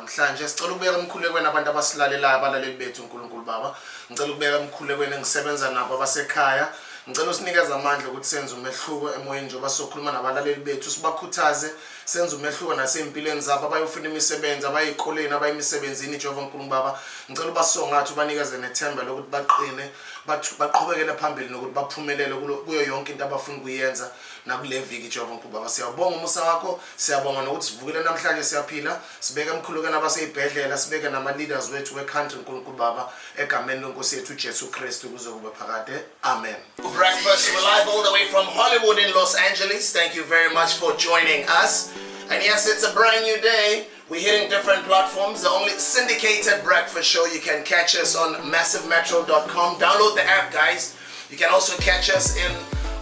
Namhlanje sicela ukubeka emkhulekweni abantu abasilalelayo abalaleli bethu uNkulunkulu Baba. Ngicela ukubeka emkhulekweni engisebenza nabo abasekhaya. Ngicela usinikeze amandla ukuthi senze umehluko emoyeni njengoba sokhuluma nabalaleli bethu sibakhuthaze senze umehluko nasempilweni zabo abayofuna imisebenzi abayikoleni abayimisebenzini Jehova uNkulunkulu Baba. Ngicela ubasongathe ubanikeze nethemba lokuthi baqine baqhubekele phambili nokuthi baphumelele kuyo yonke into abafuna ukuyenza nakule viki Jehova uNkulunkulu Baba. Siyabonga umusa wakho, siyabonga nokuthi sivukile namhlanje siyaphila, sibeke emkhulekweni abaseyibhedlela, sibeke nama leaders wethu we-country uNkulunkulu Baba egameni lenkosi yethu Jesu Kristu kuze kube phakade. Amen. Breakfast, we're live all the way from Hollywood in Los Angeles. Thank you very much for joining us. And yes, it's a brand new day. We're hitting different platforms. The only syndicated breakfast show, you can catch us on massivemetro.com. Download the app, guys. You can also catch us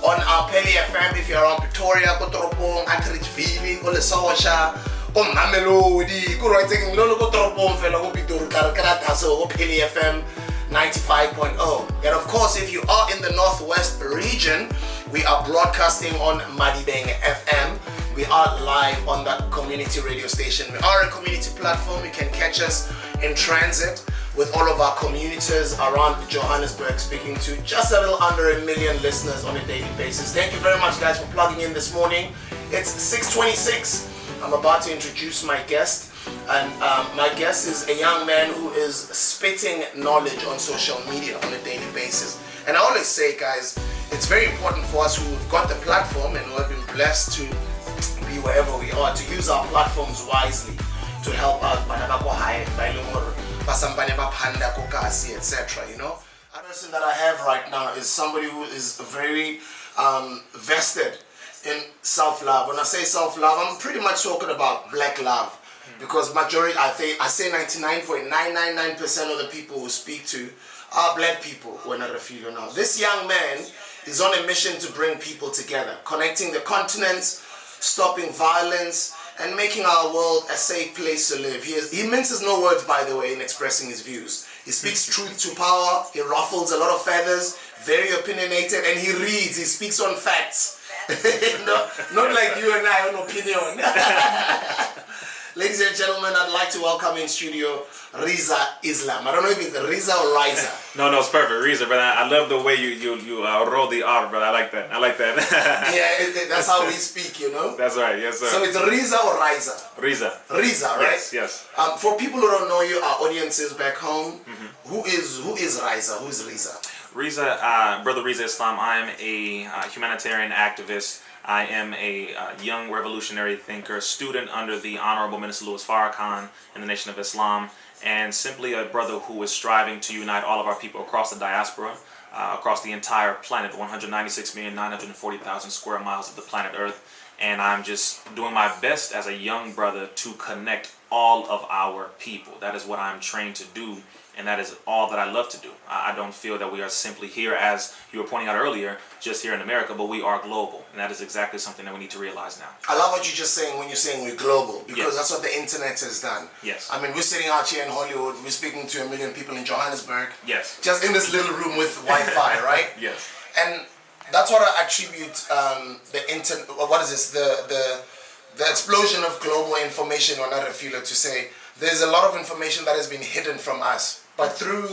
on our Peli FM if you're around Pretoria, Kotoropong, Anchorageville, Olesosha, Mamelodi, Kuraiting, Lolo Kotoropong, Fellow Pitur, Karataso, Peli FM 95.0. And of course, if you are in the Northwest region, we are broadcasting on Madibeng FM. We are live on that community radio station. We are a community platform. You can catch us in transit with all of our commuters around Johannesburg, speaking to just a little under 1 million listeners on a daily basis. Thank you very much, guys, for plugging in this morning. It's 6:26. I'm about to introduce my guest. And my guest is a young man who is spitting knowledge on social media on a daily basis. And I always say, guys, it's very important for us who've got the platform and who have been blessed to be wherever we are, to use our platforms wisely to help out, etc. You know, the person that I have right now is somebody who is very vested in self-love. When I say self-love, I'm pretty much talking about black love. Because majority, I say 99.999% of the people who speak to are black people when I reveal now. This young man is on a mission to bring people together, connecting the continents, stopping violence, and making our world a safe place to live. He minces no words, by the way, in expressing his views. He speaks truth to power, he ruffles a lot of feathers, very opinionated, and he reads, he speaks on facts. Not like you and I on opinion. Ladies and gentlemen, I'd like to welcome in studio Rizza Islam. I don't know if it's Rizza or Rizza. No, it's perfect, Rizza, brother. I love the way you roll the R, brother. I like that. Yeah, that's how we speak, you know. That's right, yes, sir. So it's Rizza or Rizza? Rizza. Rizza, right? Yes. For people who don't know you, our audiences back home, who is Rizza? Who is Rizza? Rizza, brother Rizza Islam. I am a humanitarian activist. I am a young revolutionary thinker, student under the Honorable Minister Louis Farrakhan in the Nation of Islam, and simply a brother who is striving to unite all of our people across the diaspora, across the entire planet, 196,940,000 square miles of the planet Earth. And I'm just doing my best as a young brother to connect all of our people. That is what I'm trained to do, and that is all that I love to do. I don't feel that we are simply here, as you were pointing out earlier, just here in America, but we are global, and that is exactly something that we need to realize now. I love what you're just saying when you're saying we're global, because that's what the internet has done. Yes. I mean, we're sitting out here in Hollywood, we're speaking to 1 million people in Johannesburg. Yes. Just in this little room with Wi-Fi, right? Yes. And that's what I attribute the internet. What is this? The explosion of global information on Arafila to say there's a lot of information that has been hidden from us, but through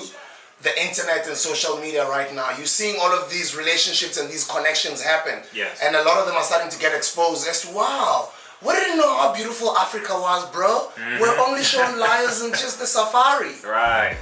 the internet and social media right now, you're seeing all of these relationships and these connections happen. Yes. And a lot of them are starting to get exposed as to, wow, we didn't know how beautiful Africa was, bro. We're only showing lions in just the safari. Right.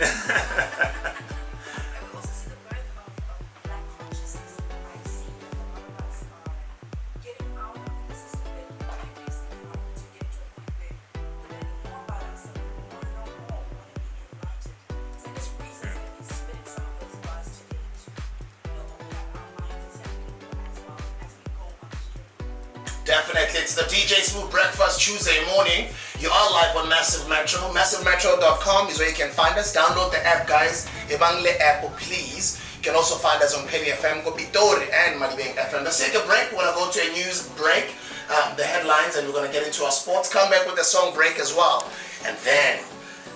Definitely, it's the DJ Smooth Breakfast Tuesday morning. You are live on Massive Metro. MassiveMetro.com is where you can find us. Download the app, guys. Ebangle app, please. You can also find us on Peli FM, Kopitori, and Madibeng FM. Let's take a break. We're going to go to a news break, the headlines, and we're going to get into our sports. Come back with the song break as well. And then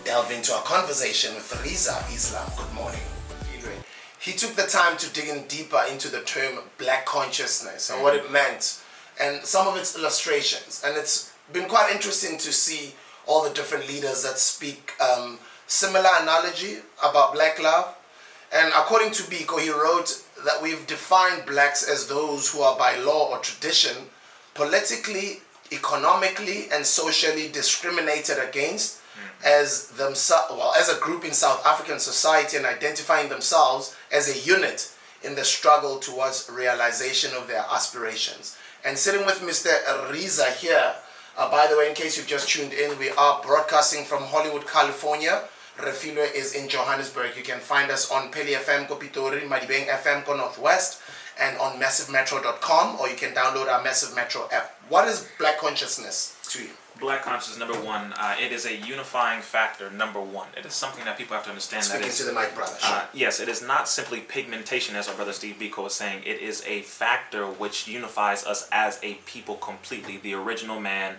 delve into our conversation with Rizza Islam. Good morning. He took the time to dig in deeper into the term black consciousness and what it meant, and some of its illustrations. And it's been quite interesting to see all the different leaders that speak similar analogy about black love. And according to Biko, he wrote that we've defined blacks as those who are by law or tradition politically, economically, and socially discriminated against as a group in South African society, and identifying themselves as a unit in the struggle towards realization of their aspirations. And sitting with Mr. Rizza here, by the way, in case you've just tuned in, we are broadcasting from Hollywood, California. Refilwe is in Johannesburg. You can find us on Peli FM, Kopitori, Madibeng FM, Ko Northwest, and on massivemetro.com, or you can download our Massive Metro app. What is black consciousness to you? Black consciousness, number one, it is a unifying factor, number one. It is something that people have to understand. Speaking to the mic, brother. Sure. Yes, it is not simply pigmentation, as our brother Steve Biko was saying. It is a factor which unifies us as a people completely. The original man,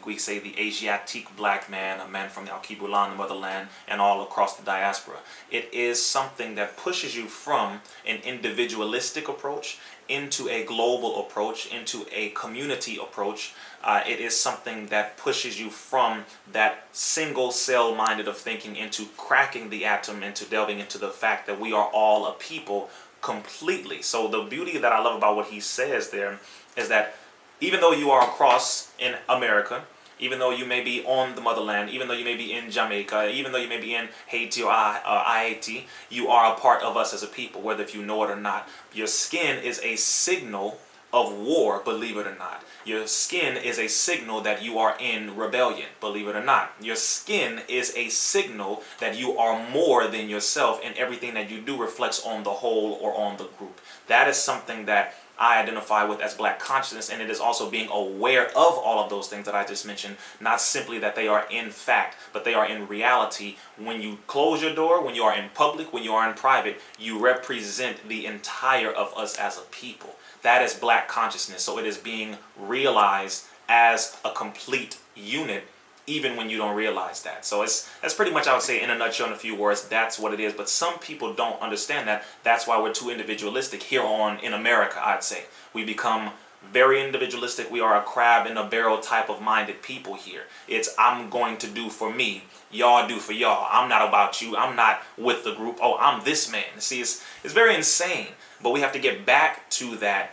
we say the Asiatic black man, a man from the Alkebulan, the motherland, and all across the diaspora. It is something that pushes you from an individualistic approach into a global approach, into a community approach. It is something that pushes you from that single cell minded of thinking into cracking the atom, into delving into the fact that we are all a people completely. So the beauty that I love about what he says there is that even though you are across in America, even though you may be on the motherland, even though you may be in Jamaica, even though you may be in Haiti or Haiti, you are a part of us as a people, whether if you know it or not. Your skin is a signal of war, believe it or not. Your skin is a signal that you are in rebellion, believe it or not. Your skin is a signal that you are more than yourself, and everything that you do reflects on the whole or on the group. That is something that I identify with as black consciousness, and it is also being aware of all of those things that I just mentioned, not simply that they are in fact, but they are in reality. When you close your door, when you are in public, when you are in private, you represent the entire of us as a people. That is black consciousness. So it is being realized as a complete unit, even when you don't realize that. So that's pretty much, I would say, in a nutshell, in a few words, that's what it is. But some people don't understand that. That's why we're too individualistic here in America, I'd say. We become very individualistic. We are a crab in a barrel type of minded people here. It's I'm going to do for me, y'all do for y'all. I'm not about you. I'm not with the group. Oh, I'm this man. See, it's very insane. But we have to get back to that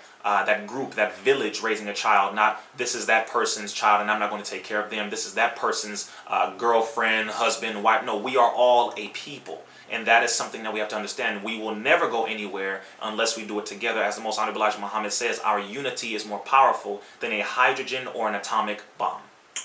group, that village raising a child, not this is that person's child and I'm not going to take care of them. This is that person's girlfriend, husband, wife. No, we are all a people. And that is something that we have to understand. We will never go anywhere unless we do it together. As the Most Honorable Elijah Muhammad says, our unity is more powerful than a hydrogen or an atomic bomb.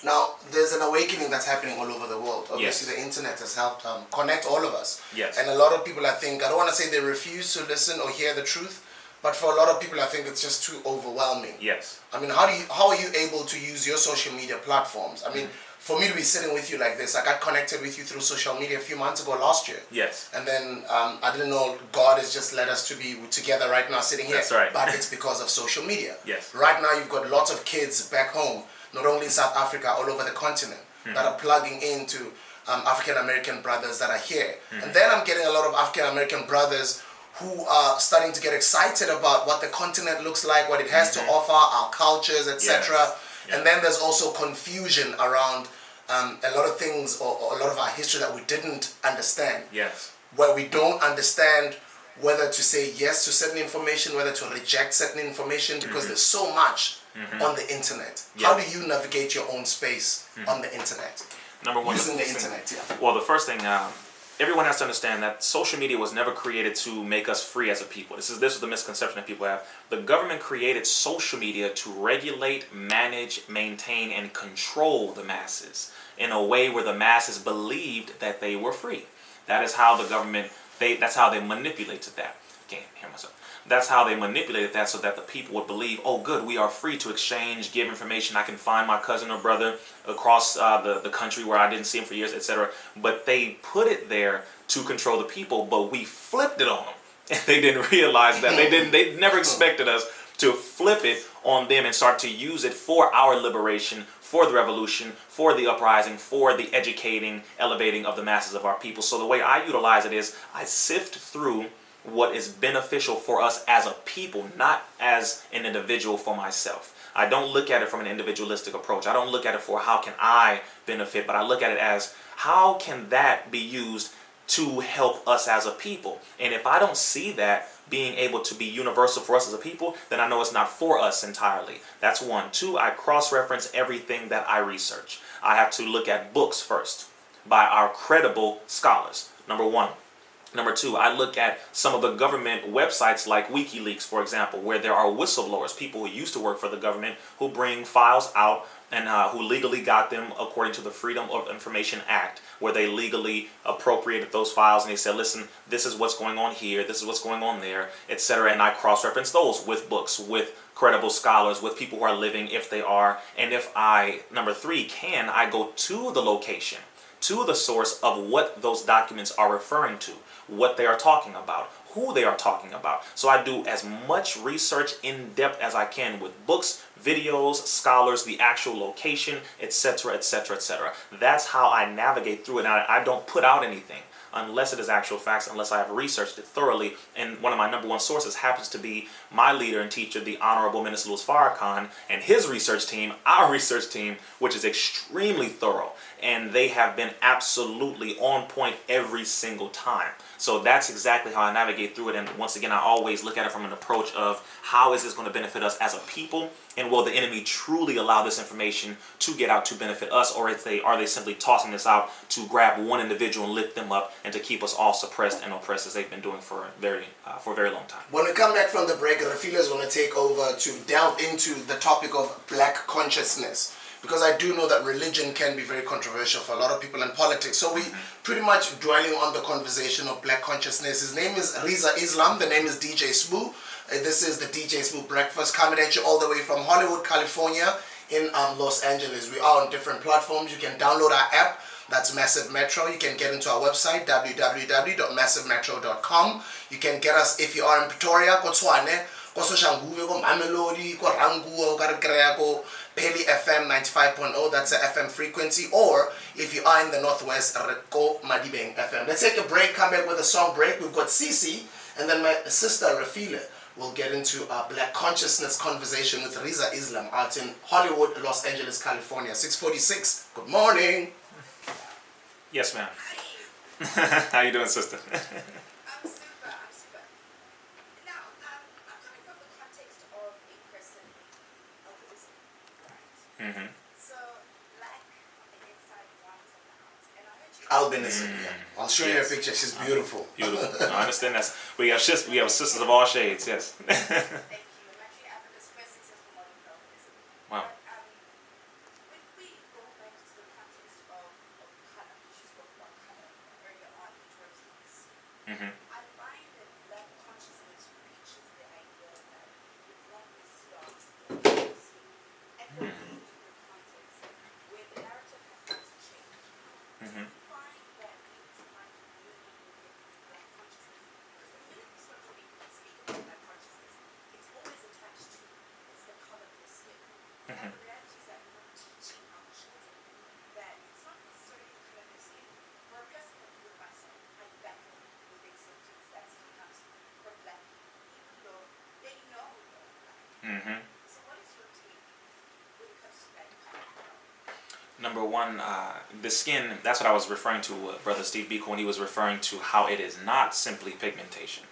Now, there's an awakening that's happening all over the world. Obviously, yes. The internet has helped connect all of us. Yes. And a lot of people, I think, I don't want to say they refuse to listen or hear the truth, but for a lot of people, I think it's just too overwhelming. Yes. I mean, how are you able to use your social media platforms? I mean, for me to be sitting with you like this, I got connected with you through social media a few months ago last year. Yes. And then I didn't know God has just led us to be together right now sitting here. That's right. But it's because of social media. Yes. Right now, you've got lots of kids back home, not only in South Africa, all over the continent, that are plugging into African American brothers that are here. And then I'm getting a lot of African American brothers who are starting to get excited about what the continent looks like, what it has to offer, our cultures, etc. Yes. And then there's also confusion around a lot of things or a lot of our history that we didn't understand. Yes. Where we don't understand whether to say yes to certain information, whether to reject certain information, because there's so much on the internet. Yeah. How do you navigate your own space on the internet? Number one, using the internet, Well, the first thing, everyone has to understand that social media was never created to make us free as a people. This is the misconception that people have. The government created social media to regulate, manage, maintain, and control the masses in a way where the masses believed that they were free. That is how the government, that's how they manipulated that. Can't hear myself. That's how they manipulated that so that the people would believe, oh good, we are free to exchange, give information. I can find my cousin or brother across the country where I didn't see him for years, etc. But they put it there to control the people, but we flipped it on them. And they didn't realize that. They never expected us to flip it on them and start to use it for our liberation, for the revolution, for the uprising, for the educating, elevating of the masses of our people. So the way I utilize it is I sift through what is beneficial for us as a people, not as an individual for myself. I don't look at it from an individualistic approach. I don't look at it for how can I benefit, but I look at it as how can that be used to help us as a people. And if I don't see that being able to be universal for us as a people, then I know it's not for us entirely. That's one. Two, I cross-reference everything that I research. I have to look at books first by our credible scholars, number one. Number two, I look at some of the government websites like WikiLeaks, for example, where there are whistleblowers, people who used to work for the government who bring files out and who legally got them according to the Freedom of Information Act, where they legally appropriated those files and they said, listen, this is what's going on here, this is what's going on there, etc. And I cross-reference those with books, with credible scholars, with people who are living, if they are. And if I, number three, can I go to the location, to the source of what those documents are referring to, what they are talking about, who they are talking about. So I do as much research in depth as I can with books, videos, scholars, the actual location, etc., etc., etc. That's how I navigate through it. I don't put out anything unless it is actual facts, unless I have researched it thoroughly. And one of my number one sources happens to be my leader and teacher, the Honorable Minister Louis Farrakhan, and his research team, our research team, which is extremely thorough. And they have been absolutely on point every single time. So that's exactly how I navigate through it. And once again, I always look at it from an approach of how is this going to benefit us as a people? And will the enemy truly allow this information to get out to benefit us? Or are they simply tossing this out to grab one individual and lift them up and to keep us all suppressed and oppressed as they've been doing for a very long time? When we come back from the break, Rafila is going to take over to delve into the topic of black consciousness. Because I do know that religion can be very controversial for a lot of people in politics. So we pretty much dwelling on the conversation of black consciousness. His name is Rizza Islam. The name is DJ Spoo. This is the DJ Spoo Breakfast coming at you all the way from Hollywood, California in Los Angeles. We are on different platforms. You can download our app. That's Massive Metro. You can get into our website, www.massivemetro.com. You can get us if you are in Pretoria, Kotswane, Kososhanguve, Mamelodi, Rangu, Karikreako, Peli FM 95.0, that's the FM frequency, or if you are in the Northwest, Reko Madibeng FM. Let's take a break, come back with a song break. We've got Cece, and then my sister Rafila will get into a black consciousness conversation with Rizza Islam out in Hollywood, Los Angeles, California. 6:46. Good morning. Yes, ma'am. How you doing, sister? I'm super. Now, I'm coming from the context of a person albinism, right? So, black on the inside, white on the outside. And I heard you. Albinism, yeah. I'll show you a picture. She's beautiful. Beautiful. I understand that. We have sisters of all shades, yes. Thank you. I'm actually Africa's first successful model of albinism. Wow. But, when we go back to the context of color, she spoke about color earlier on in terms of the skin. I find that black consciousness reaches the idea that the blackness starts in the skin. And from these different contexts, where the narrative has had to change, do you find that we need to find community within black consciousness? Because the minute we start to speak about black consciousness, it's always attached to it's the color of the skin. And the reality is that we're not teaching our children that it's not necessarily the color of the skin. For a person like you and myself, I battle with acceptance that still comes from black people, even though they know they're black. So what is your take when it comes to that color? Number one, the skin, that's what I was referring to, Brother Steve Biko, when he was referring to how it is not simply pigmentation.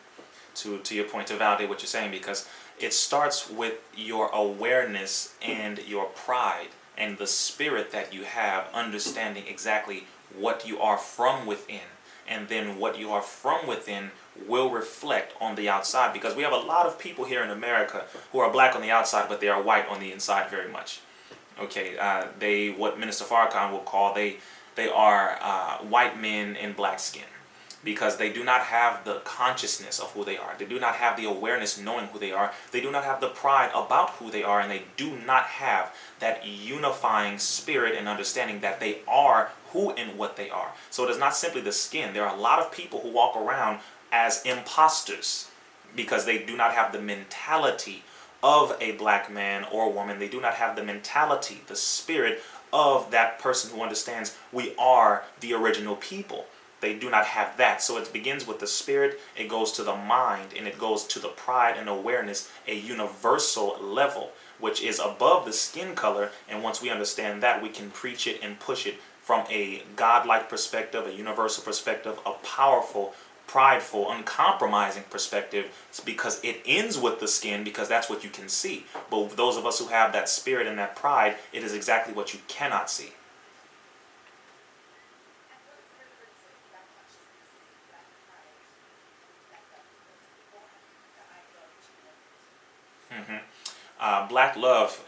To your point, to validate what you're saying, because it starts with your awareness and your pride and the spirit that you have, understanding exactly what you are from within. And then what you are from within will reflect on the outside, because we have a lot of people here in America who are black on the outside, but they are white on the inside very much. Okay, what Minister Farrakhan will call, they are white men in black skin, because they do not have the consciousness of who they are. They do not have the awareness knowing who they are. They do not have the pride about who they are, and they do not have that unifying spirit and understanding that they are who and what they are. So it is not simply the skin. There are a lot of people who walk around as imposters because they do not have the mentality of a black man or woman. They do not have the mentality, the spirit of that person who understands we are the original people. They do not have that. So it begins with the spirit, it goes to the mind, and it goes to the pride and awareness, a universal level. which is above the skin color. And once we understand that, we can preach it and push it from a godlike perspective, a universal perspective, a powerful, prideful, uncompromising perspective, because it ends with the skin, because that's what you can see. But those of us who have that spirit and that pride, it is exactly what you cannot see. Black love,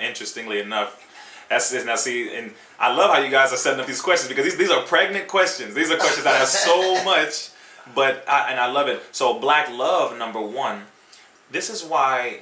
interestingly enough, that's now see, and I love how you guys are setting up these questions, because these are pregnant questions. These are questions that have so much, but I love it. So black love, number one, this is why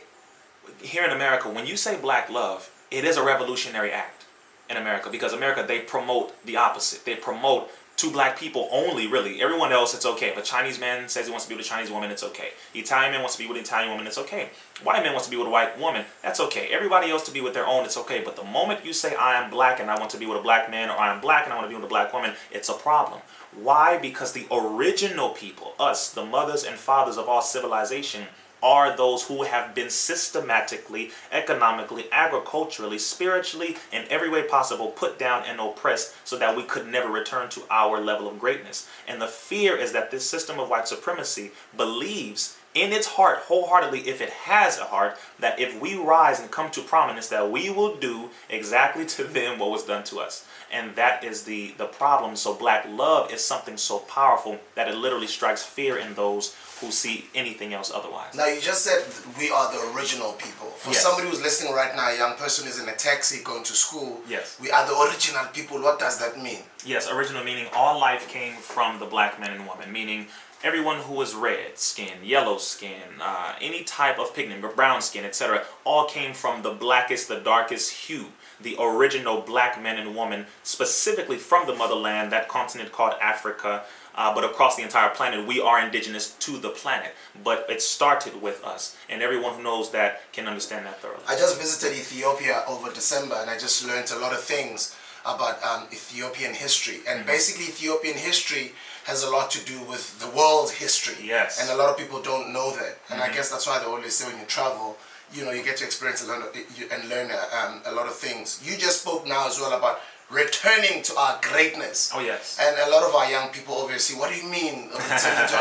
here in America, when you say black love, it is a revolutionary act in America, because America, they promote the opposite. They promote two black people only, really. Everyone else, it's okay. If a Chinese man says he wants to be with a Chinese woman, it's okay. Italian man wants to be with an Italian woman, it's okay. White man wants to be with a white woman, that's okay. Everybody else to be with their own, it's okay. But the moment you say, I am black and I want to be with a black man, or I am black and I want to be with a black woman, it's a problem. Why? Because the original people, us, the mothers and fathers of all civilization, are those who have been systematically, economically, agriculturally, spiritually, in every way possible put down and oppressed, so that we could never return to our level of greatness. And the fear is that this system of white supremacy believes in its heart, wholeheartedly, if it has a heart, that if we rise and come to prominence, that we will do exactly to them what was done to us. And that is the problem. So black love is something so powerful that it literally strikes fear in those who see anything else otherwise. Now, you just said we are the original people. For Yes. somebody who's listening right now, a young person is in a taxi going to school. Yes. We are the original people. What does that mean? Yes, original meaning all life came from the black man and woman, meaning everyone who was red skin, yellow skin, any type of pigment, brown skin, etc., all came from the blackest, the darkest hue. The original black man and woman, specifically from the motherland, that continent called Africa, but across the entire planet, we are indigenous to the planet. But it started with us, and everyone who knows that can understand that thoroughly. I just visited Ethiopia over December, and I just learned a lot of things about Ethiopian history. And basically, Ethiopian history has a lot to do with the world's history. Yes. And a lot of people don't know that. And I guess that's why they always say when you travel, you know, you get to experience and learn a lot of things. You just spoke now as well about returning to our greatness. Oh, yes. And a lot of our young people obviously, what do you mean returning to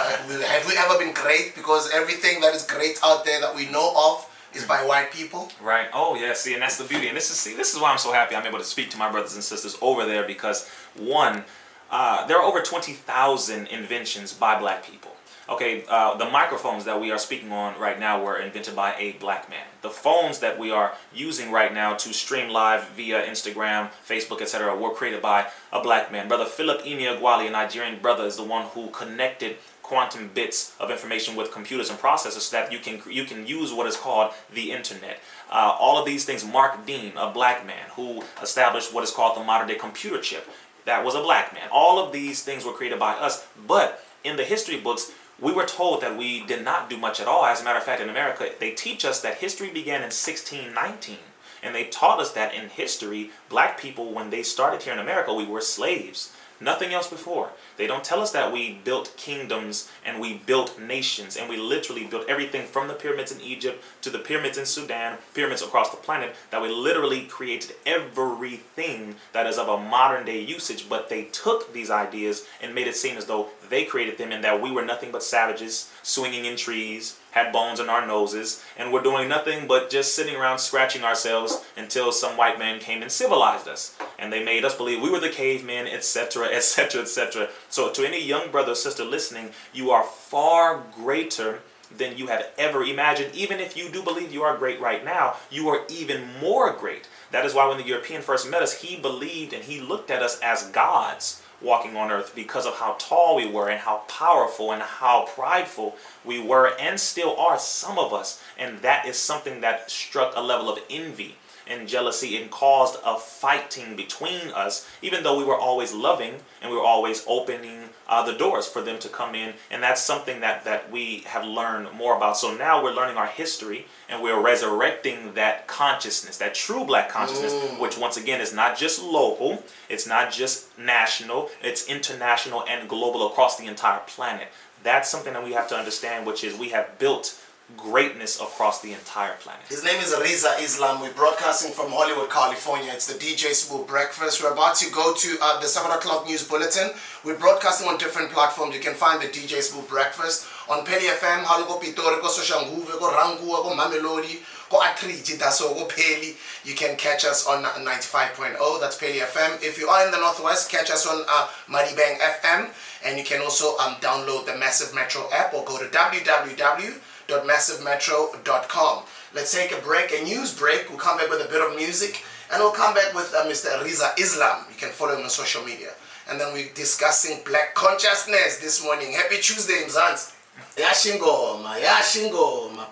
have we ever been great? Because everything that is great out there that we know of is by white people. Right. Oh, yeah. See, and that's the beauty. And this is why I'm so happy I'm able to speak to my brothers and sisters over there, because one, there are over 20,000 inventions by black people. Okay, the microphones that we are speaking on right now were invented by a black man. The phones that we are using right now to stream live via Instagram, Facebook, etc. were created by a black man. Brother Philip Emeagwali, a Nigerian brother, is the one who connected quantum bits of information with computers and processors so that you can use what is called the internet. All of these things, Mark Dean, a black man who established what is called the modern day computer chip, that was a black man. All of these things were created by us, but in the history books, we were told that we did not do much at all. As a matter of fact, in America, they teach us that history began in 1619. And they taught us that in history, black people, when they started here in America, we were slaves. Nothing else before. They don't tell us that we built kingdoms and we built nations, and we literally built everything from the pyramids in Egypt to the pyramids in Sudan, pyramids across the planet, that we literally created everything that is of a modern day usage. But they took these ideas and made it seem as though they created them, and that we were nothing but savages swinging in trees, had bones in our noses, and were doing nothing but just sitting around scratching ourselves until some white man came and civilized us. And they made us believe we were the cavemen, etc., etc., etc. So to any young brother or sister listening, you are far greater than you have ever imagined. Even if you do believe you are great right now, you are even more great. That is why when the European first met us, he believed and he looked at us as gods walking on earth, because of how tall we were and how powerful and how prideful we were and still are, some of us. And that is something that struck a level of envy and jealousy and caused a fighting between us, even though we were always loving and we were always opening the doors for them to come in. And that's something that we have learned more about. So now we're learning our history and we're resurrecting that consciousness, that true black consciousness, which once again is not just local, it's not just national, it's international and global across the entire planet. That's something that we have to understand, which is we have built greatness across the entire planet. His name is Rizza Islam. We're broadcasting from Hollywood, California. It's the DJ Smooth Breakfast. We're about to go to the 7 o'clock news bulletin. We're broadcasting on different platforms. You can find the DJ Smooth Breakfast on Peli FM, Halugo Pitori, Go Soshanguve, Go Rangua, Go Mamelodi, Go Akriji, Daso, Go Peli. You can catch us on 95.0, that's Peli FM. If you are in the Northwest, catch us on Maribang FM. And you can also download the Massive Metro app or go to www.massivemetro.com. Let's take a break, a news break. We'll come back with a bit of music, and we'll come back with Mr. Rizza Islam. You can follow him on social media. And then we're discussing black consciousness this morning. Happy Tuesday, Mzansi. Yashingoma,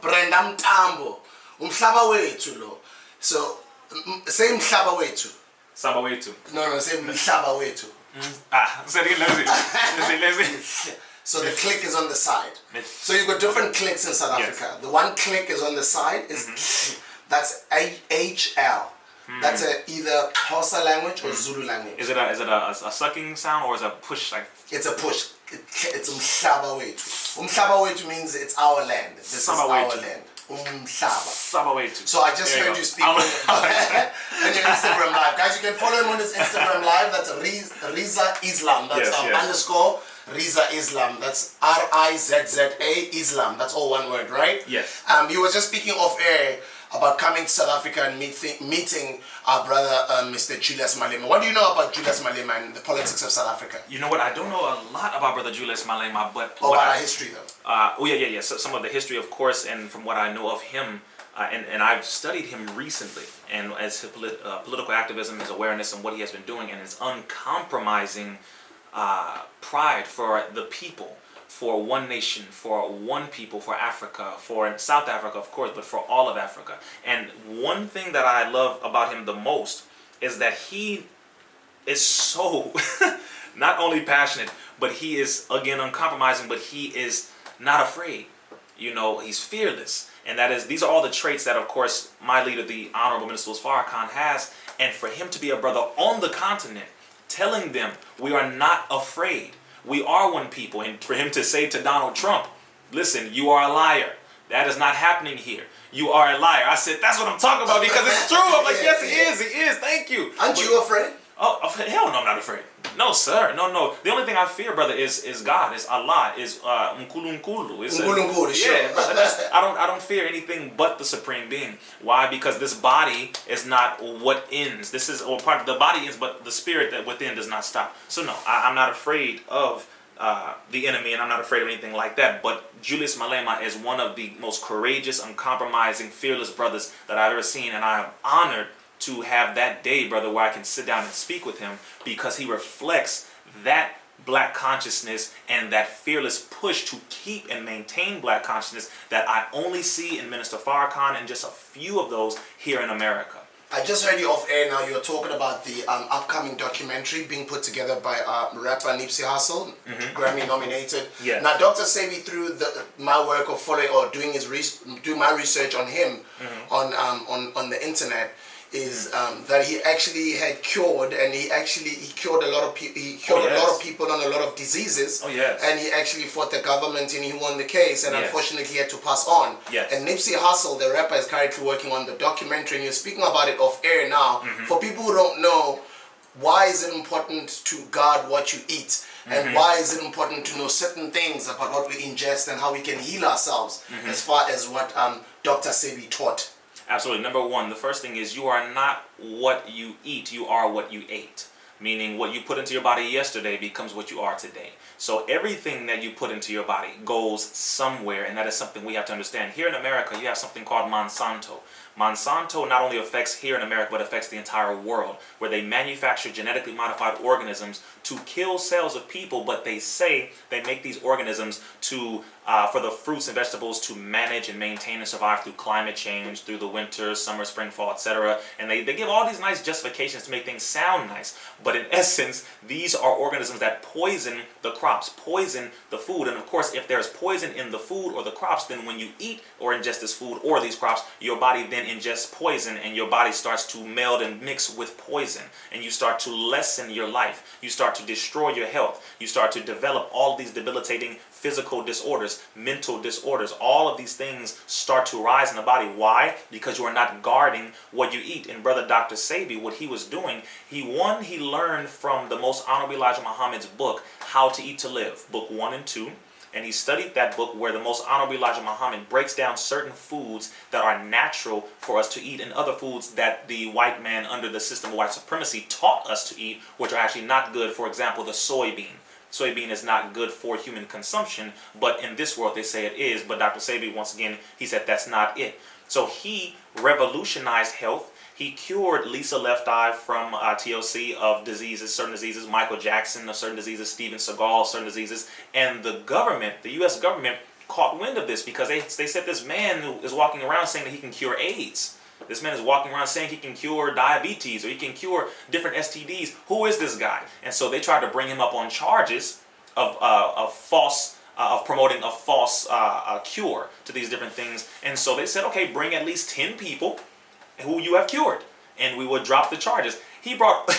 Brenda Mtambo, Umhlaba wethu lo. So, say Umhlaba wethu. Saba wetu. No, say Umhlaba wethu. Say it again, let's see. So the click is on the side. So you've got different clicks in South Africa. The one click is on the side. That's AHL. That's either Xhosa language or Zulu language. Is it a sucking sound or is it a push? Like it's a push. It's Umhlaba wethu. Umhlaba wethu means it's our land. This is our land. Umhlaba. So I just heard you speak on your Instagram live. Guys, you can follow him on his Instagram live. That's Rizza Islam. That's underscore Rizza Islam. That's RIZZA Islam. That's all one word, right? Yes. You were just speaking off air about coming to South Africa and meeting our brother, Mr. Julius Malema. What do you know about Julius Malema and the politics of South Africa? You know what? I don't know a lot about Brother Julius Malema, but about our history, though. Yeah. So some of the history, of course, and from what I know of him, and I've studied him recently, and as his political activism, his awareness, and what he has been doing, and his uncompromising pride for the people, for one nation, for one people, for Africa, for South Africa, of course, but for all of Africa. And one thing that I love about him the most is that he is so not only passionate, but he is, again, uncompromising, but he is not afraid. You know, he's fearless. And these are all the traits that, of course, my leader, the Honorable Minister Louis Farrakhan, has. And for him to be a brother on the continent, telling them we are not afraid. We are one people. And for him to say to Donald Trump, listen, you are a liar. That is not happening here. You are a liar. I said, that's what I'm talking about because it's true. I'm like, yes, he is. Thank you. Aren't you afraid? Oh, hell no, I'm not afraid. No, sir. No. The only thing I fear, brother, is God, is Allah, is Nkulunkulu. Sure. I don't fear anything but the Supreme Being. Why? Because this body is not what ends. This is, or part of the body ends, but the spirit that within does not stop. So no, I'm not afraid of the enemy, and I'm not afraid of anything like that. But Julius Malema is one of the most courageous, uncompromising, fearless brothers that I've ever seen, and I am honored to have that day, brother, where I can sit down and speak with him, because he reflects that black consciousness and that fearless push to keep and maintain black consciousness that I only see in Minister Farrakhan and just a few of those here in America. I just heard you off air now. You're talking about the upcoming documentary being put together by rapper Nipsey Hussle, Grammy nominated. Yeah. Now, Dr. Sebi, through my work of following or doing my research on him on the internet, is that he actually had cured, and he cured a lot of people. He cured a lot of people on a lot of diseases. Oh yes. And he actually fought the government, and he won the case. And unfortunately, he had to pass on. Yes. And Nipsey Hussle, the rapper, is currently working on the documentary. And you're speaking about it off air now. For people who don't know, why is it important to guard what you eat? And why is it important to know certain things about what we ingest and how we can heal ourselves, as far as what Dr. Sebi taught? Absolutely. Number one, the first thing is you are not what you eat, you are what you ate. Meaning what you put into your body yesterday becomes what you are today. So everything that you put into your body goes somewhere, and that is something we have to understand. Here in America, you have something called Monsanto. Monsanto not only affects here in America, but affects the entire world, where they manufacture genetically modified organisms to kill cells of people, but they say they make these organisms to for the fruits and vegetables to manage and maintain and survive through climate change, through the winter, summer, spring, fall, etc. And they give all these nice justifications to make things sound nice. But in essence, these are organisms that poison the crops, poison the food. And of course, if there's poison in the food or the crops, then when you eat or ingest this food or these crops, your body then ingest poison, and your body starts to meld and mix with poison, and you start to lessen your life. You start to destroy your health. You start to develop all these debilitating physical disorders, mental disorders. All of these things start to rise in the body. Why? Because you are not guarding what you eat. And Brother Dr. Sabi, what he was doing, he learned from the Most Honorable Elijah Muhammad's book, How to Eat to Live, book 1 and 2. And he studied that book where the Most Honorable Elijah Muhammad breaks down certain foods that are natural for us to eat, and other foods that the white man under the system of white supremacy taught us to eat, which are actually not good. For example, the soybean. Soybean is not good for human consumption, but in this world they say it is. But Dr. Sabi, once again, he said that's not it. So he revolutionized health. He cured Lisa Left Eye from TLC of diseases, certain diseases, Michael Jackson of certain diseases, Steven Seagal of certain diseases. And the government, the U.S. government, caught wind of this because they said this man is walking around saying that he can cure AIDS. This man is walking around saying he can cure diabetes or he can cure different STDs. Who is this guy? And so they tried to bring him up on charges of promoting a false cure to these different things. And so they said, okay, bring at least 10 people who you have cured, and we will drop the charges. He brought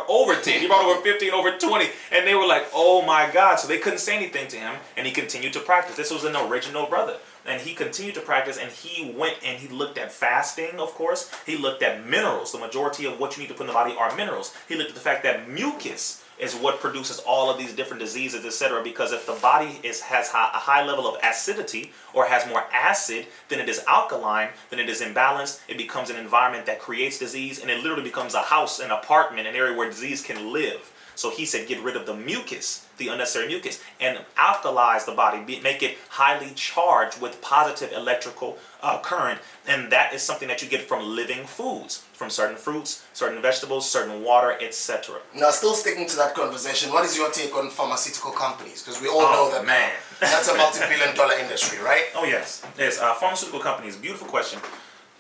over 10, he brought over 15, over 20, and they were like, oh my God. So they couldn't say anything to him, and he continued to practice. This was an original brother, and he continued to practice, and he went and he looked at fasting, of course. He looked at minerals. The majority of what you need to put in the body are minerals. He looked at the fact that mucus is what produces all of these different diseases, etc. Because if the body has a high level of acidity or has more acid than it is alkaline, then it is imbalanced. It becomes an environment that creates disease, and it literally becomes a house, an apartment, an area where disease can live. So he said, get rid of the mucus, the unnecessary mucus, and alkalize the body, make it highly charged with positive electrical current. And that is something that you get from living foods, from certain fruits, certain vegetables, certain water, etc. Now, still sticking to that conversation, what is your take on pharmaceutical companies? Because we all know that that's a multi-billion-dollar industry, right? Oh, yes. Yes, pharmaceutical companies. Beautiful question.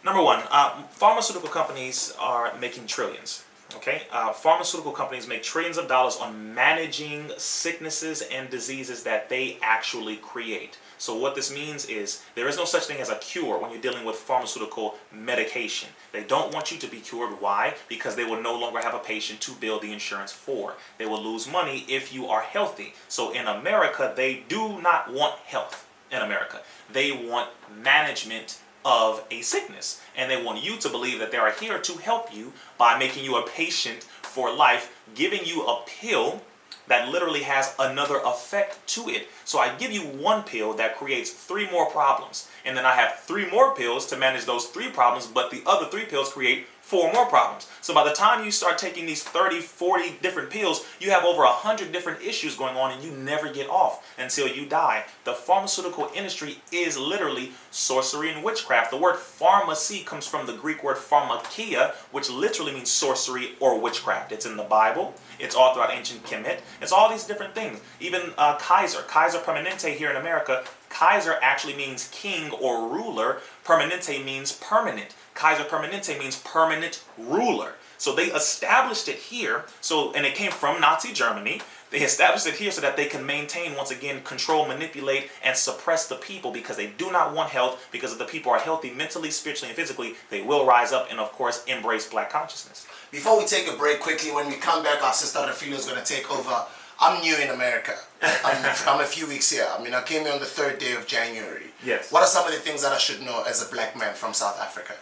Number one, pharmaceutical companies are making trillions. Okay, pharmaceutical companies make trillions of dollars on managing sicknesses and diseases that they actually create. So what this means is there is no such thing as a cure when you're dealing with pharmaceutical medication. They don't want you to be cured. Why? Because they will no longer have a patient to bill the insurance for. They will lose money if you are healthy. So in America, they do not want health in America. They want management of a sickness, and they want you to believe that they are here to help you by making you a patient for life, giving you a pill that literally has another effect to it. So I give you one pill that creates 3 more problems, and then I have 3 more pills to manage those 3 problems, but the other 3 pills create 4 more problems. So by the time you start taking these 30, 40 different pills, you have over 100 different issues going on, and you never get off until you die. The pharmaceutical industry is literally sorcery and witchcraft. The word pharmacy comes from the Greek word pharmakia, which literally means sorcery or witchcraft. It's in the Bible. It's all throughout ancient Kemet. It's all these different things. Even Kaiser Permanente here in America, Kaiser actually means king or ruler. Permanente means permanent. Kaiser Permanente means permanent ruler. So they established it here, and it came from Nazi Germany. They established it here so that they can maintain, once again, control, manipulate, and suppress the people, because they do not want health. Because if the people are healthy mentally, spiritually, and physically, they will rise up and, of course, embrace black consciousness. Before we take a break, quickly, when we come back, our sister Rafilo is going to take over. I'm new in America. I'm a few weeks here. I mean, I came here on the 3rd day of January. Yes. What are some of the things that I should know as a black man from South Africa?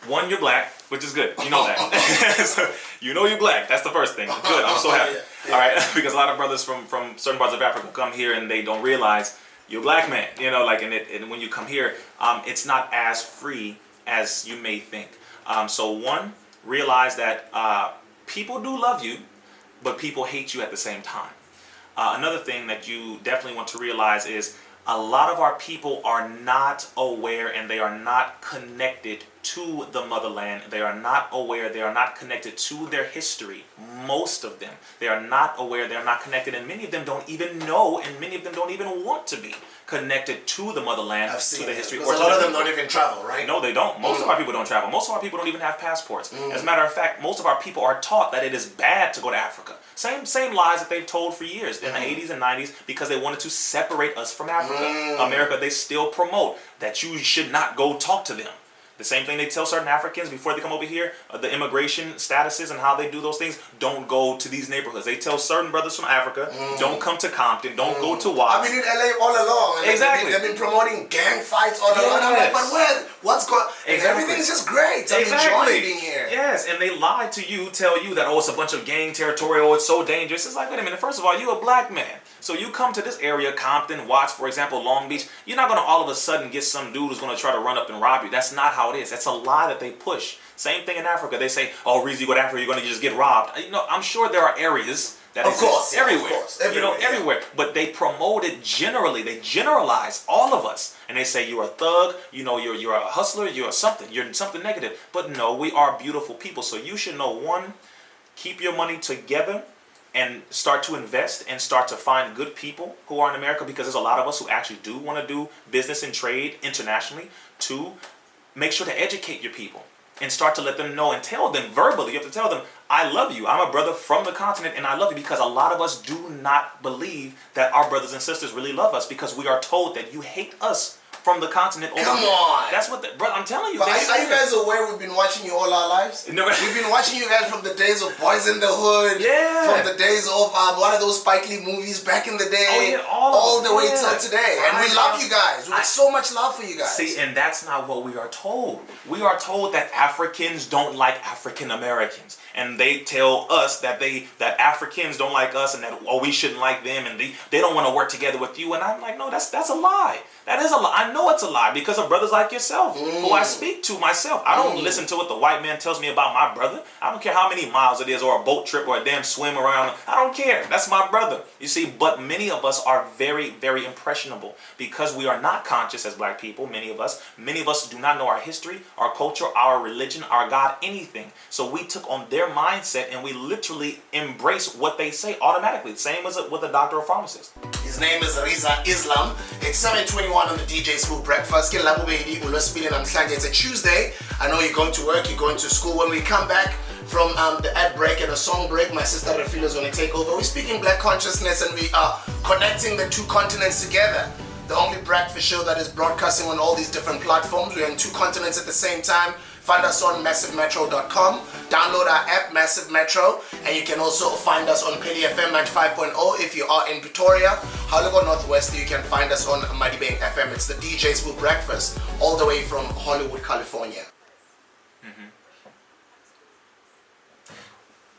One, you're black, which is good. You know that. So, you know you're black. That's the first thing. Good. I'm so happy. Yeah. All right. Because a lot of brothers from certain parts of Africa come here and they don't realize you're a black man. You know, like, and when you come here, it's not as free as you may think. So one, realize that people do love you, but people hate you at the same time. Another thing that you definitely want to realize is a lot of our people are not aware, and they are not connected to the motherland. They are not aware. They are not connected to their history. Most of them. They are not aware. They are not connected. And many of them don't even know, and many of them don't even want to be connected to the motherland, to the history. Because a lot of them don't even travel, right? No, they don't. Most of our people don't travel. Most of our people don't even have passports. As a matter of fact, most of our people are taught that it is bad to go to Africa. Same lies that they've told for years in the 80s and 90s, because they wanted to separate us from Africa. America, they still promote that you should not go talk to them. The same thing they tell certain Africans before they come over here, the immigration statuses and how they do those things, don't go to these neighborhoods. They tell certain brothers from Africa, don't come to Compton, don't go to Watts. I've been in LA all along. And Exactly. They've been promoting gang fights all along. I'm like, but what's going on? Everything is just great. I'm enjoying being here. Yes, and they lie to you, tell you that, oh, it's a bunch of gang territory, oh, it's so dangerous. It's like, wait a minute, first of all, you're a black man. So you come to this area, Compton, Watts, for example, Long Beach, you're not going to all of a sudden get some dude who's going to try to run up and rob you. That's not how it is. That's a lie that they push. Same thing in Africa. They say, oh, Rizza, you go to Africa, you're going to just get robbed. You know, I'm sure there are areas that exist everywhere. Everywhere. But they promote it generally. They generalize all of us. And they say you're a thug, you know, you're a hustler, you're something negative. But no, we are beautiful people. So you should know, one, keep your money together and start to invest and start to find good people who are in America, because there's a lot of us who actually do want to do business and trade internationally. Two, make sure to educate your people and start to let them know and tell them verbally. You have to tell them, I love you. I'm a brother from the continent and I love you, because a lot of us do not believe that our brothers and sisters really love us, because we are told that you hate us from the continent over Come on. That's what, bro, I'm telling you. But are you guys aware we've been watching you all our lives? No. We've been watching you guys from the days of Boys in the Hood. Yeah. From the days of one of those Spike Lee movies back in the day. Oh, yeah, all the way till today. And we love you guys. We have so much love for you guys. See, and that's not what we are told. We are told that Africans don't like African Americans. And they tell us that Africans don't like us, and that, oh, we shouldn't like them, and they don't want to work together with you. And I'm like, no, that's a lie. That is a lie. I know it's a lie, because of brothers like yourself, who I speak to myself. I don't listen to what the white man tells me about my brother. I don't care how many miles it is, or a boat trip, or a damn swim around. I don't care. That's my brother. You see, but many of us are very, very impressionable, because we are not conscious as black people. Many of us do not know our history, our culture, our religion, our God, anything. So we took on their mindset and we literally embrace what they say automatically. Same as with a doctor or pharmacist. His name is Rizza Islam. It's 7:21 on the DJ Smooth Breakfast. It's a Tuesday. I know you're going to work, you're going to school. When we come back from the ad break and a song break, my sister Refila is going to take over. We're speaking black consciousness, and we are connecting the two continents together. The only breakfast show that is broadcasting on all these different platforms. We're in two continents at the same time. Find us on massivemetro.com. Download our app, Massive Metro. And you can also find us on Peli FM 95.0 if you are in Pretoria. Hollywood Northwest, you can find us on Madibeng FM. It's the DJ Smooth Breakfast, all the way from Hollywood, California.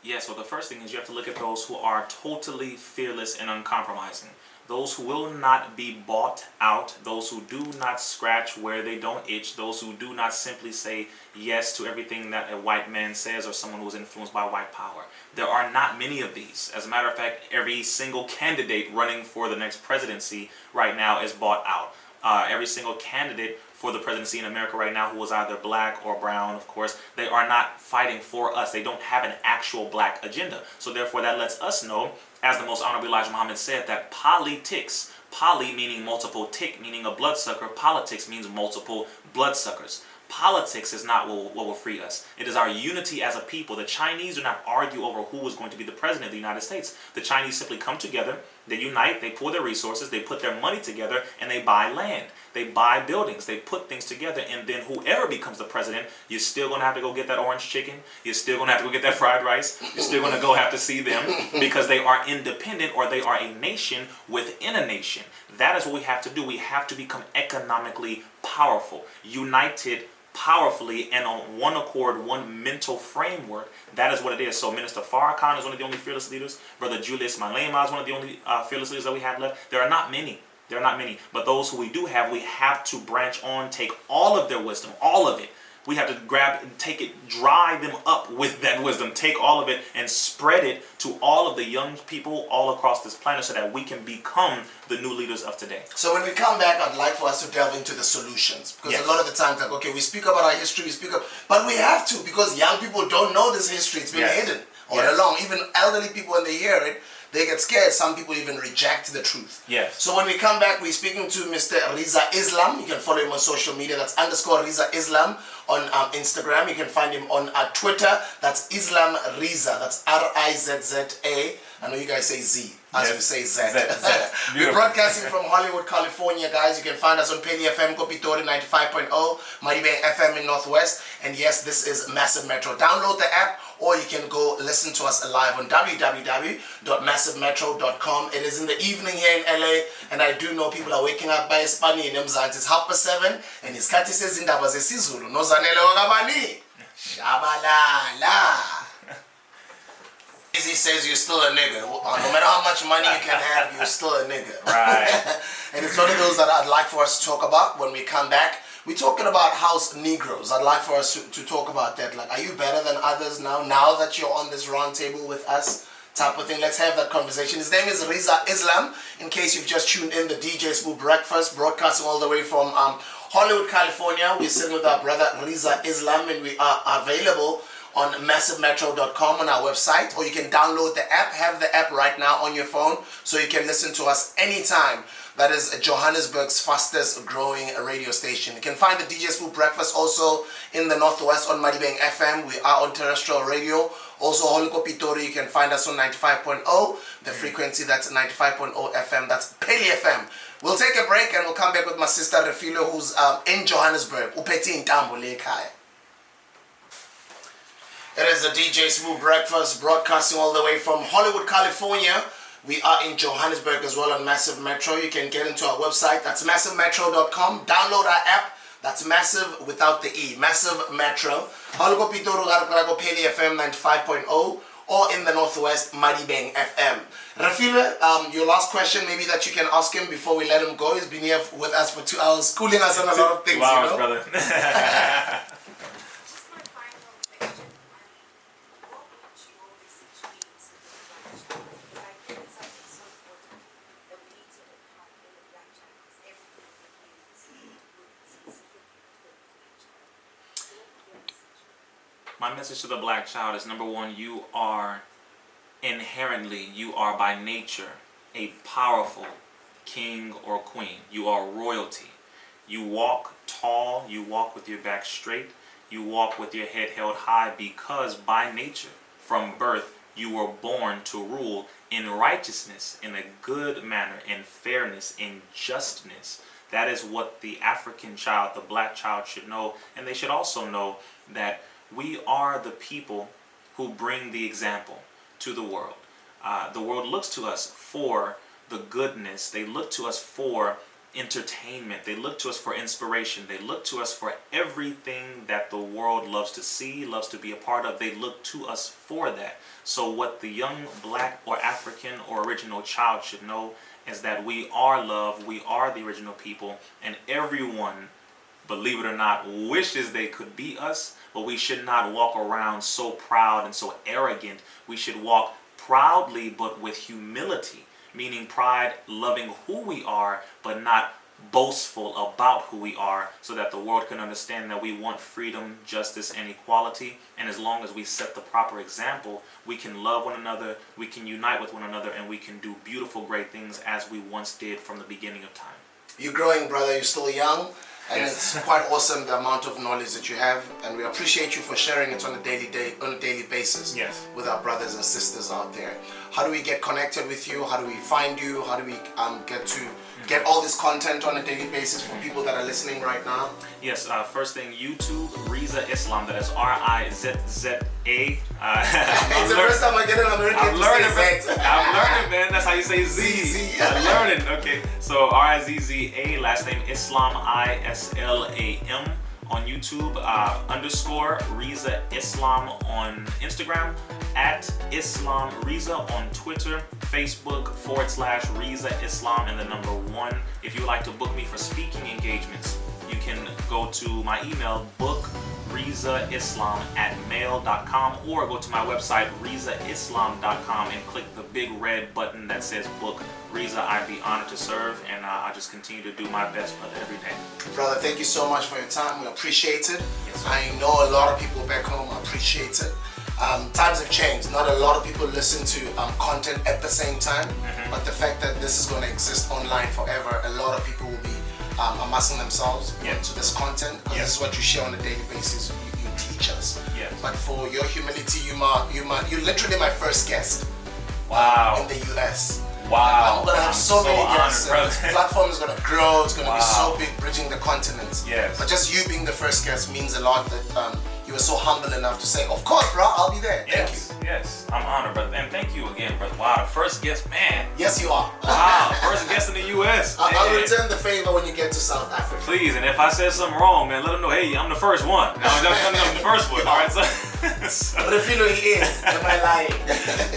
Yeah, so the first thing is you have to look at those who are totally fearless and uncompromising. Those who will not be bought out, those who do not scratch where they don't itch, those who do not simply say yes to everything that a white man says or someone who is influenced by white power. There are not many of these. As a matter of fact, every single candidate running for the next presidency right now is bought out. Every single candidate for the presidency in America right now who is either black or brown, of course, they are not fighting for us. They don't have an actual black agenda. So therefore that lets us know, as the most honorable Elijah Muhammad said, that politics, poly meaning multiple, tick meaning a bloodsucker, politics means multiple bloodsuckers. Politics is not what will free us. It is our unity as a people. The Chinese do not argue over who is going to be the president of the United States. The Chinese simply come together, they unite, they pool their resources, they put their money together, and they buy land. They buy buildings, they put things together, and then whoever becomes the president, you're still going to have to go get that orange chicken, you're still going to have to go get that fried rice, you're still going to go have to see them, because they are independent, or they are a nation within a nation. That is what we have to do. We have to become economically powerful, united powerfully, and on one accord, one mental framework. That is what it is. So Minister Farrakhan is one of the only fearless leaders. Brother Julius Malema is one of the only fearless leaders that we have left. There are not many. There are not many. But those who we do have, we have to branch on, take all of their wisdom, all of it. We have to grab and take it, dry them up with that wisdom, take all of it and spread it to all of the young people all across this planet so that we can become the new leaders of today. So when we come back, I'd like for us to delve into the solutions. Because a lot of the times, like, okay, we speak about our history, but we have to, because young people don't know this history. It's been hidden all along. Even elderly people, when they hear it, they get scared. Some people even reject the truth. Yes. So when we come back, we're speaking to Mr. Rizza Islam. You can follow him on social media. That's _Rizza Islam on Instagram. You can find him on Twitter. That's Islam Rizza. That's Rizza. I know you guys say Z. As Yes. we say, Zet. Zet. We're Beautiful. broadcasting from Hollywood, California, guys. You can find us on Penny FM, Kopitori 95.0, Mighty Bang FM in Northwest. And yes, this is Massive Metro. Download the app, or you can go listen to us live on www.massivemetro.com. It is in the evening here in LA, and I do know people are waking up by Spani in Mzansi. It's 7:30, and his cat says in Indaba Zesizulu, Nozanele Wakabani. Shabalala. He says you're still a nigga. No matter how much money you can have, you're still a nigga. Right. And it's one of those that I'd like for us to talk about when we come back. We're talking about house Negroes. I'd like for us to talk about that. Like, are you better than others now that you're on this round table with us? Type of thing. Let's have that conversation. His name is Rizza Islam. In case you've just tuned in, the DJ Smooth Breakfast, broadcasting all the way from Hollywood, California. We're sitting with our brother Rizza Islam, and we are available on massivemetro.com on our website, or you can download the app. Have the app right now on your phone so you can listen to us anytime. That is Johannesburg's fastest growing radio station. You can find the DJ Smooth Breakfast also in the Northwest on Mighty Bang FM. We are on terrestrial radio. Also, Hollywood Pitori, you can find us on 95.0. The frequency, that's 95.0 FM. That's Peli FM. We'll take a break and we'll come back with my sister Refilo, who's in Johannesburg. Upeti Ntambo Lekhaya. It is the DJ Smooth Breakfast, broadcasting all the way from Hollywood, California. We are in Johannesburg as well on Massive Metro. You can get into our website. That's massivemetro.com. Download our app. That's Massive without the E. Massive Metro. Hollywood Pitoro Garako Peli FM 95.0, or in the Northwest, Mighty Bang FM. Rafile, your last question maybe that you can ask him before we let him go. He's been here with us for 2 hours, schooling us on a lot of things. 2 hours, you know? brother. Just my final question. What would you always attribute to the black child? Because I think it's something so important that we need to impart in the black child, because everything we do is specifically for the black child. So what would your message be? My message to the black child is, number one, you are by nature a powerful king or queen. You are royalty. You walk tall, you walk with your back straight, you walk with your head held high, because by nature, from birth, you were born to rule in righteousness, in a good manner, in fairness, in justness. That is what the African child, the black child, should know. And they should also know that we are the people who bring the example to the world. The world looks to us for the goodness. They look to us for entertainment. They look to us for inspiration. They look to us for everything that the world loves to see, loves to be a part of. They look to us for that. So what the young black or African or original child should know is that we are love, we are the original people, and everyone, believe it or not, wishes they could be us, but we should not walk around so proud and so arrogant. We should walk proudly but with humility, meaning pride, loving who we are, but not boastful about who we are, so that the world can understand that we want freedom, justice, and equality. And as long as we set the proper example, we can love one another, we can unite with one another, and we can do beautiful, great things as we once did from the beginning of time. You're growing, brother. You're still young. And Yes. it's quite awesome the amount of knowledge that you have, and we appreciate you for sharing it on a daily basis Yes. with our brothers and sisters out there. How do we get connected with you? How do we find you? How do we get all this content on a daily basis for people that are listening right now? Yes, first thing, YouTube, Rizza Islam. That is Rizza. It's the first time I get an American I'm to learning, say man. that. I'm learning, man. That's how you say Z. Z. I'm learning. Okay. So Rizza, last name Islam, Islam on YouTube, _ Rizza Islam on Instagram, @Islam Rizza on Twitter, Facebook / Rizza Islam and the number 1. If you would like to book me for speaking engagements, you can go to my email, bookrizzaislam@mail.com, or go to my website, rizzaislam.com, and click the big red button that says book Rizza. I'd be honored to serve, and I just continue to do my best, brother, every day. Brother, thank you so much for your time. We appreciate it. Yes, sir. I know a lot of people back home appreciate it. Times have changed. Not a lot of people listen to content at the same time, but the fact that this is going to exist online forever, a lot of people will be amassing themselves to this content, because this is what you share on a daily basis. You teach us. Yes. But for your humility, you're literally my first guest Wow. in the US. Wow. I'm gonna have so many guests. honored, This brother. platform is gonna grow. It's gonna be Wow. so big, bridging the continents. Yes. But just you being the first guest means a lot. That you were so humble enough to say, "Of course, bro, I'll be there." Thank you. Yes, I'm honored, brother. And thank you again, brother. Wow, the first guest, man. Yes, you are. Wow, first guest in the U.S. I'll Man. return the favor when you get to South Africa. Please, and if I said something wrong, man, let them know, hey, I'm the first one. I'm the first one, all right? So, But if you know he is, am I lying?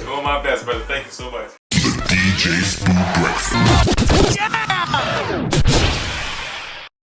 doing my best, brother. Thank you so much. The DJ's Breakfast.